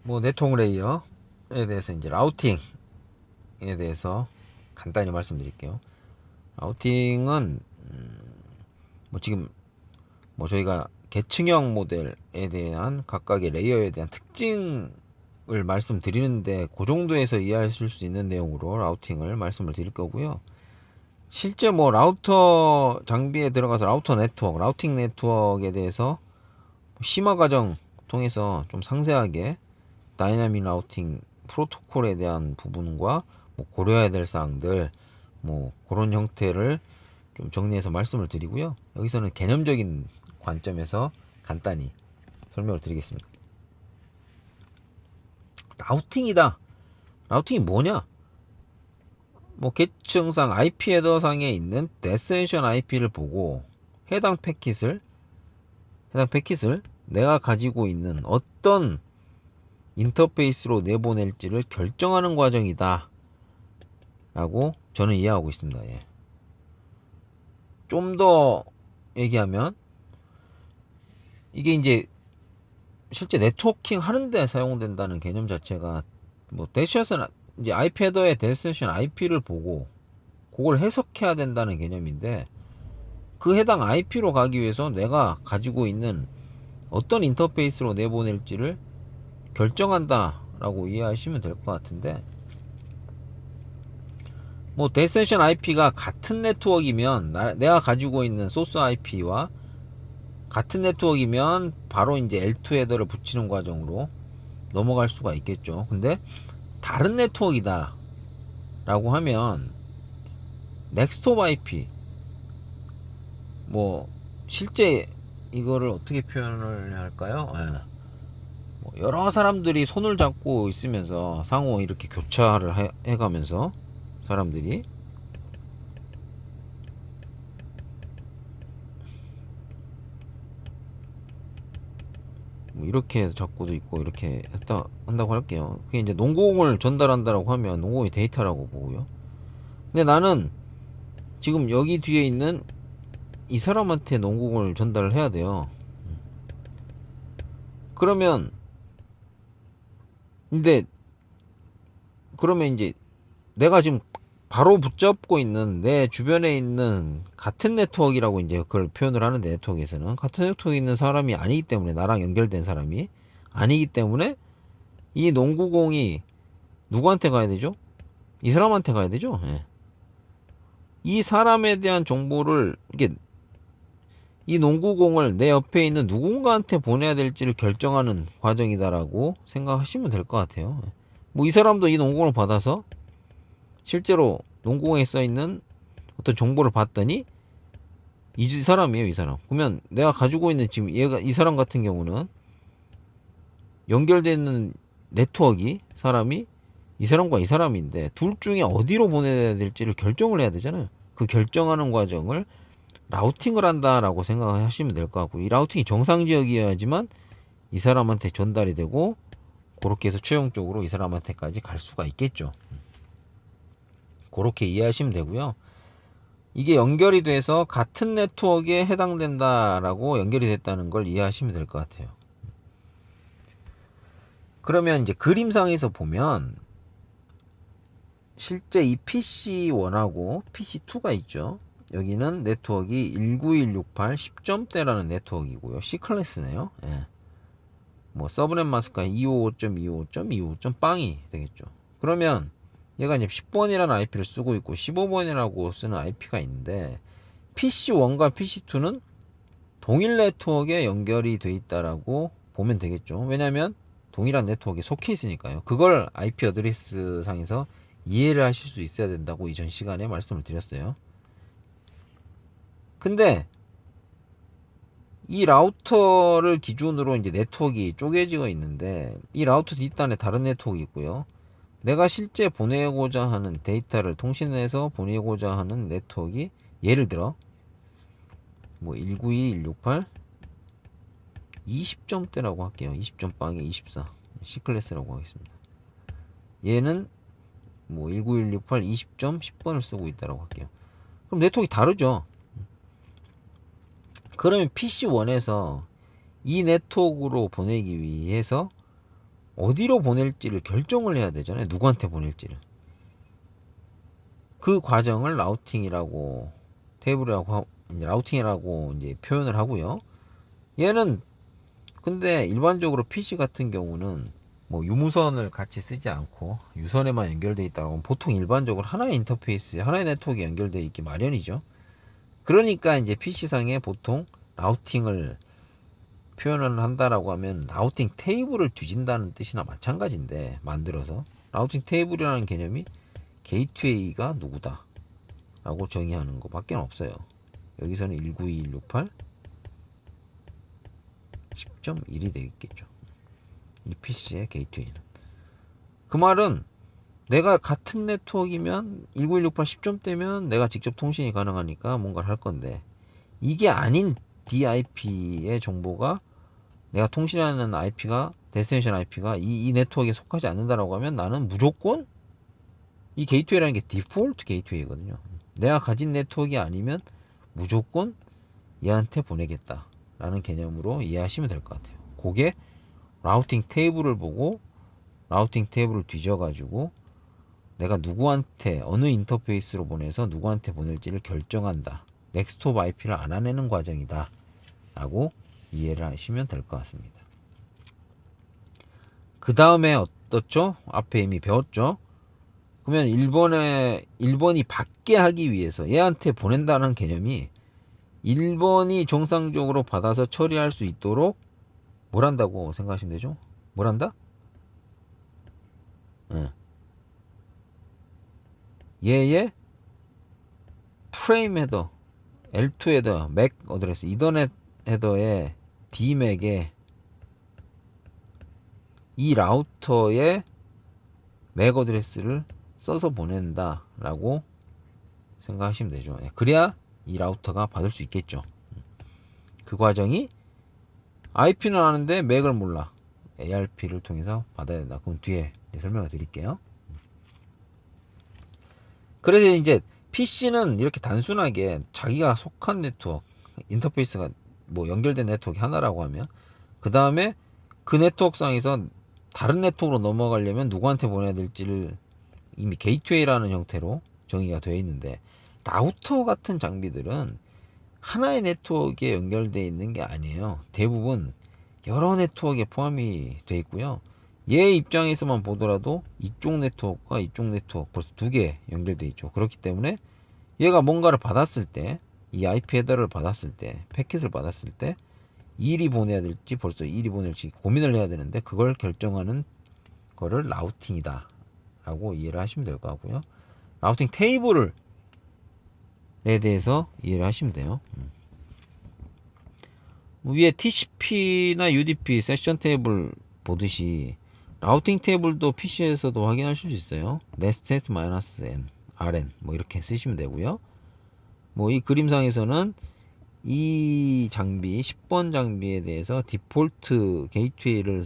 뭐 네트워크 레이어에 대해서 이제 라우팅에 대해서 간단히 말씀드릴게요. 라우팅은 뭐 지금 뭐 저희가 계층형 모델에 대한 각각의 레이어에 대한 특징을 말씀드리는데 그 정도에서 이해하실 수 있는 내용으로 라우팅을 말씀을 드릴 거고요. 실제 뭐 라우터 장비에 들어가서 라우터 네트워크, 라우팅 네트워크에 대해서 심화 과정 통해서 좀 상세하게 다이나믹 라우팅 프로토콜에 대한 부분과 뭐 고려해야 될 사항들 뭐 그런 형태를 좀 정리해서 말씀을 드리고요. 여기서는 개념적인 관점에서 간단히 설명을 드리겠습니다. 라우팅이다. 라우팅이 뭐냐? 뭐 계층상 IP 헤더상에 있는 데스티네이션 IP를 보고 해당 패킷을 내가 가지고 있는 어떤 인터페이스로 내보낼지를 결정하는 과정이다 라고 저는 이해하고 있습니다. 예. 좀 더 얘기하면 이게 이제 실제 네트워킹 하는데 사용된다는 개념 자체가 뭐 데스티네이션 이제 IP 헤더의 데스티네이션 IP를 보고 그걸 해석해야 된다는 개념인데, 그 해당 IP로 가기 위해서 내가 가지고 있는 어떤 인터페이스로 내보낼지를 결정한다 라고 이해하시면 될 것 같은데, 뭐 데스티네이션 IP가 같은 네트워크이면 내가 가지고 있는 소스 IP와 같은 네트워크이면 바로 이제 L2 헤더를 붙이는 과정으로 넘어갈 수가 있겠죠. 근데 다른 네트워크이다 라고 하면 넥스트 오브 IP, 뭐 실제 이거를 어떻게 표현을 할까요? 예. 뭐 여러 사람들이 손을 잡고 있으면서 상호 이렇게 교차를 해가면서 사람들이 뭐 이렇게 잡고도 있고 이렇게 한다고 할게요. 그게 이제 농구공을 전달한다라고 하면 농구공이 데이터라고 보고요. 근데 나는 지금 여기 뒤에 있는 이 사람한테 농구공을 전달을 해야 돼요. 그러면 근데 그러면 이제 내가 지금 바로 붙잡고 있는 내 주변에 있는 같은 네트워크라고 이제 그걸 표현을 하는데, 네트워크에서는 같은 네트워크에 있는 사람이 아니기 때문에, 나랑 연결된 사람이 아니기 때문에 이 농구공이 누구한테 가야 되죠? 이 사람한테 가야 되죠. 예. 이 사람에 대한 정보를 이게 이 농구공을 내 옆에 있는 누군가한테 보내야 될지를 결정하는 과정이다라고 생각하시면 될 것 같아요. 뭐 이 사람도 이 농구공을 받아서 실제로 농구공에 써 있는 어떤 정보를 봤더니 이 사람이에요, 이 사람. 그러면 내가 가지고 있는 지금 이 사람 같은 경우는 연결되어 있는 네트워크 사람이 이 사람과 이 사람인데 둘 중에 어디로 보내야 될지를 결정을 해야 되잖아요. 그 결정하는 과정을 라우팅을 한다라고 생각하시면 될 것 같고, 이 라우팅이 정상 지역이어야지만 이 사람한테 전달이 되고 그렇게 해서 최종적으로 이 사람한테까지 갈 수가 있겠죠. 그렇게 이해하시면 되고요. 이게 연결이 돼서 같은 네트워크에 해당된다라고 연결이 됐다는 걸 이해하시면 될 것 같아요. 그러면 이제 그림상에서 보면 실제 이 PC1하고 PC2가 있죠. 여기는 네트워크 19168 10점대라는 네트워크이고요. C클래스네요. 예. 뭐 서브넷 마스크가 255.255.255. 빵이 되겠죠. 그러면 얘가 이제 10번이라는 IP를 쓰고 있고 15번이라고 쓰는 IP가 있는데, PC1과 PC2는 동일 네트워크에 연결이 돼 있다라고 보면 되겠죠. 왜냐면 동일한 네트워크에 속해 있으니까요. 그걸 IP 어드레스 상에서 이해를 하실 수 있어야 된다고 이전 시간에 말씀을 드렸어요. 근데 이 라우터를 기준으로 이제 네트워크가 쪼개져 있는데, 이 라우터 뒷단에 다른 네트워크 있고요. 내가 실제 보내고자 하는 데이터를 통신해서 보내고자 하는 네트워크, 예를 들어 뭐 192, 168 20점대라고 할게요. 20점 빵에 24 C클래스라고 하겠습니다. 얘는 뭐 19168 20점 10번을 쓰고 있다라고 할게요. 그럼 네트워크가 다르죠. 그러면 PC1에서 이 네트워크로 보내기 위해서 어디로 보낼지를 결정을 해야 되잖아요. 누구한테 보낼지를. 그 과정을 라우팅이라고 이제 라우팅이라고 이제 표현을 하고요. 얘는 근데 일반적으로 PC 같은 경우는 뭐 유무선을 같이 쓰지 않고 유선에만 연결돼 있다고 하면 보통 일반적으로 하나의 인터페이스, 하나의 네트워크에 연결돼 있기 마련이죠. 그러니까 이제 PC상에 보통 라우팅을 표현을 한다라고 하면 라우팅 테이블을 뒤진다는 뜻이나 마찬가지인데, 만들어서 라우팅 테이블이라는 개념이 게이트웨이가 누구다 라고 정의하는 것 밖에 없어요. 여기서는 192.168 10.1이 되겠죠. 이 PC의 게이트웨이는. 그 말은 내가 같은 네트워크이면 192.168 10점대면 내가 직접 통신이 가능하니까 뭔가를 할 건데, 이게 아닌 DIP의 정보가, 내가 통신하는 IP가, 데스티네이션 IP가 이 네트워크에 속하지 않는다라고 하면 나는 무조건 이 게이트웨이라는 게 디폴트 게이트웨이거든요. 내가 가진 네트워크가 아니면 무조건 얘한테 보내겠다라는 개념으로 이해하시면 될 것 같아요. 그게 라우팅 테이블을 보고 라우팅 테이블을 뒤져가지고 내가 누구한테 어느 인터페이스로 보내서 누구한테 보낼지를 결정한다. 넥스트 오브 IP를 알아내는 과정이다 라고 이해를 하시면 될 것 같습니다. 그 다음에 어떻죠? 앞에 이미 배웠죠? 그러면 1번이 받게 하기 위해서 얘한테 보낸다는 개념이 1번이 정상적으로 받아서 처리할 수 있도록 뭘 한다고 생각하시면 되죠? 뭘 한다? 얘의 프레임 헤더, L2 헤더, 맥 어드레스, 이더넷 헤더의 D맥에 이 라우터의 맥 어드레스를 써서 보낸다 라고 생각하시면 되죠. 그래야 이 라우터가 받을 수 있겠죠. 그 과정이 IP는 아는데 맥을 몰라. ARP를 통해서 받아야 된다. 그건 뒤에 설명을 드릴게요. 그래서 이제 PC는 이렇게 단순하게 자기가 속한 네트워크, 인터페이스가 뭐 연결된 네트워크 하나라고 하면, 그 다음에 그 네트워크상에서 다른 네트워크로 넘어가려면 누구한테 보내야 될지를 이미 게이트웨이라는 형태로 정의가 되어 있는데, 라우터 같은 장비들은 하나의 네트워크에 연결되어 있는 게 아니에요. 대부분 여러 네트워크에 포함이 되어 있고요. 얘 입장에서만 보더라도 이쪽 네트워크와 이쪽 네트워크 벌써 두 개 연결되어 있죠. 그렇기 때문에 얘가 뭔가를 받았을 때, 이 IP 헤더를 받았을 때, 패킷을 받았을 때 일이 보내야 될지 벌써 일이 보낼지 고민을 해야 되는데, 그걸 결정하는 거를 라우팅이다 라고 이해를 하시면 될 것 같고요. 라우팅 테이블에 대해서 이해를 하시면 돼요. 위에 TCP나 UDP 세션 테이블 보듯이 라우팅 테이블도 PC에서도 확인하실 수 있어요. nest-n, rn 뭐 이렇게 쓰시면 되고요. 뭐 이 그림상에서는 이 장비 10번 장비에 대해서 디폴트 게이트웨이를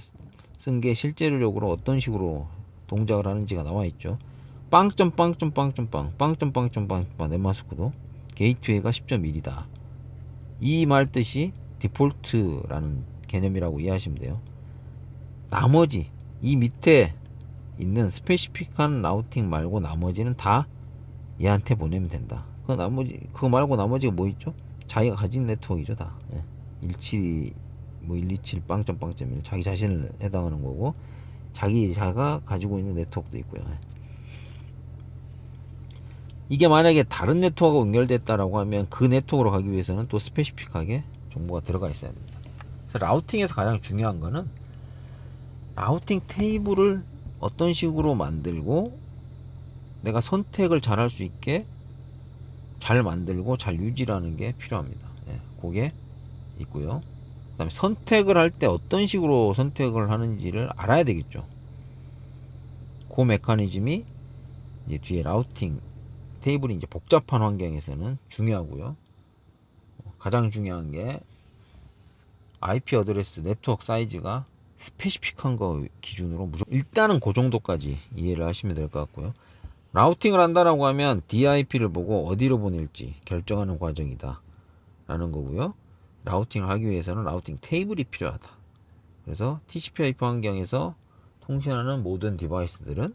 쓴 게 실제적으로 어떤 식으로 동작을 하는지가 나와 있죠. 빵점빵점빵점빵 넷마스크도 게이트웨이가 10.1이다. 이 말 뜻이 디폴트라는 개념이라고 이해하시면 돼요. 나머지 이 밑에 있는 스페시픽한 라우팅 말고 나머지는 다 얘한테 보내면 된다. 그거 말고 나머지가 뭐 있죠? 자기가 가진 네트워크이죠, 다. 172 뭐 127 빵점빵점이 자기 자신을 해당하는 거고, 자가 가지고 있는 네트워크도 있고요. 이게 만약에 다른 네트워크가 연결됐다라고 하면 그 네트워크로 가기 위해서는 또 스페시픽하게 정보가 들어가 있어야 됩니다. 그래서 라우팅에서 가장 중요한 거는 라우팅 테이블을 어떤 식으로 만들고 내가 선택을 잘 할 수 있게 잘 만들고 잘 유지하는 게 필요합니다. 그게 있고요. 그 다음에 선택을 할 때 어떤 식으로 선택을 하는지를 알아야 되겠죠. 그 메커니즘이 이제 뒤에 라우팅 테이블이 이제 복잡한 환경에서는 중요하고요. 가장 중요한 게 IP 어드레스 네트워크 사이즈가 스페시픽한 거 기준으로 무조건 일단은 그 정도까지 이해를 하시면 될 것 같고요. 라우팅을 한다라고 하면 DIP를 보고 어디로 보낼지 결정하는 과정이다 라는 거고요. 라우팅을 하기 위해서는 라우팅 테이블이 필요하다. 그래서 TCP/IP 환경에서 통신하는 모든 디바이스들은